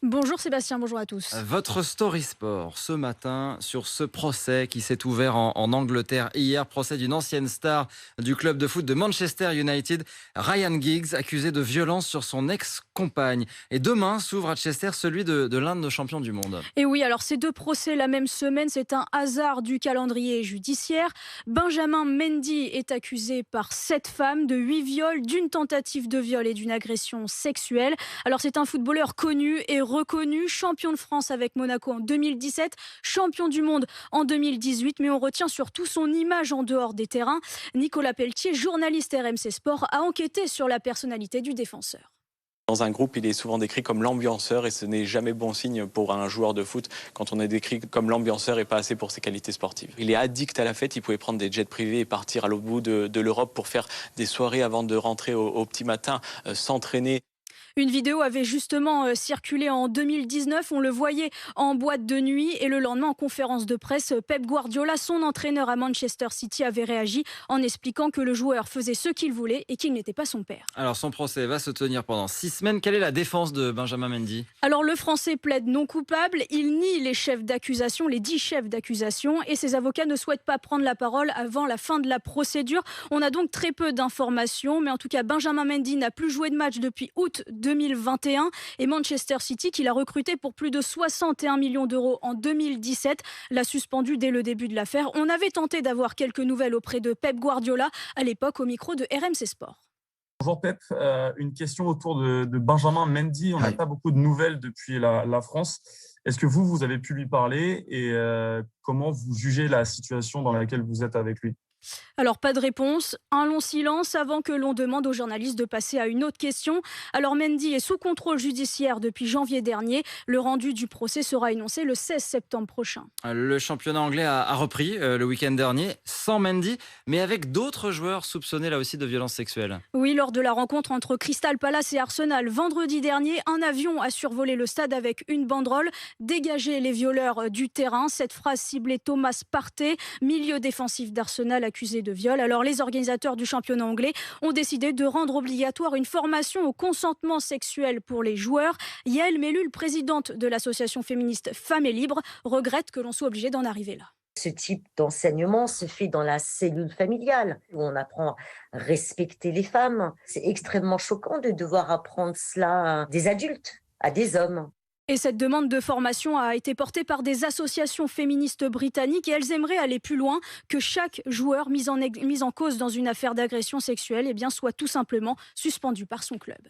Bonjour Sébastien, bonjour à tous. Votre story sport ce matin sur ce procès qui s'est ouvert en Angleterre hier, procès d'une ancienne star du club de foot de Manchester United, Ryan Giggs, accusé de violence sur son ex-compagne. Et demain s'ouvre à Chester celui de l'un de nos champions du monde. Et oui, alors ces deux procès la même semaine, c'est un hasard du calendrier judiciaire. Benjamin Mendy est accusé par 7 femmes de 8 viols, d'une tentative de viol et d'une agression sexuelle. Alors c'est un footballeur connu et reconnu, champion de France avec Monaco en 2017, champion du monde en 2018, mais on retient surtout son image en dehors des terrains. Nicolas Pelletier, journaliste RMC Sport, a enquêté sur la personnalité du défenseur. Dans un groupe, il est souvent décrit comme l'ambianceur et ce n'est jamais bon signe pour un joueur de foot quand on est décrit comme l'ambianceur et pas assez pour ses qualités sportives. Il est addict à la fête, il pouvait prendre des jets privés et partir à l'autre bout de l'Europe pour faire des soirées avant de rentrer au petit matin, s'entraîner. Une vidéo avait justement circulé en 2019. On le voyait en boîte de nuit et le lendemain en conférence de presse, Pep Guardiola, son entraîneur à Manchester City, avait réagi en expliquant que le joueur faisait ce qu'il voulait et qu'il n'était pas son père. Alors son procès va se tenir pendant 6 semaines. Quelle est la défense de Benjamin Mendy? Alors le Français plaide non coupable. Il nie les chefs d'accusation, les 10 chefs d'accusation, et ses avocats ne souhaitent pas prendre la parole avant la fin de la procédure. On a donc très peu d'informations, mais en tout cas Benjamin Mendy n'a plus joué de match depuis août 2021 et Manchester City, qui l'a recruté pour plus de 61 millions d'euros en 2017, l'a suspendu dès le début de l'affaire. On avait tenté d'avoir quelques nouvelles auprès de Pep Guardiola, à l'époque au micro de RMC Sport. Bonjour Pep, une question autour de Benjamin Mendy. On n'a Oui. pas beaucoup de nouvelles depuis la France. Est-ce que vous avez pu lui parler et comment vous jugez la situation dans laquelle vous êtes avec lui? Alors pas de réponse, un long silence avant que l'on demande aux journalistes de passer à une autre question. Alors Mendy est sous contrôle judiciaire depuis janvier dernier. Le rendu du procès sera énoncé le 16 septembre prochain. Le championnat anglais a repris le week-end dernier, sans Mendy, mais avec d'autres joueurs soupçonnés là aussi de violences sexuelles. Oui, lors de la rencontre entre Crystal Palace et Arsenal vendredi dernier, un avion a survolé le stade avec une banderole: dégager les violeurs du terrain. Cette phrase ciblait Thomas Partey, milieu défensif d'Arsenal accusé de viol. Alors les organisateurs du championnat anglais ont décidé de rendre obligatoire une formation au consentement sexuel pour les joueurs. Yael Mellul, présidente de l'association féministe Femmes et Libres, regrette que l'on soit obligé d'en arriver là. Ce type d'enseignement se fait dans la cellule familiale, où on apprend à respecter les femmes. C'est extrêmement choquant de devoir apprendre cela à des adultes, à des hommes. Et cette demande de formation a été portée par des associations féministes britanniques et elles aimeraient aller plus loin, que chaque joueur mis en cause dans une affaire d'agression sexuelle soit tout simplement suspendu par son club.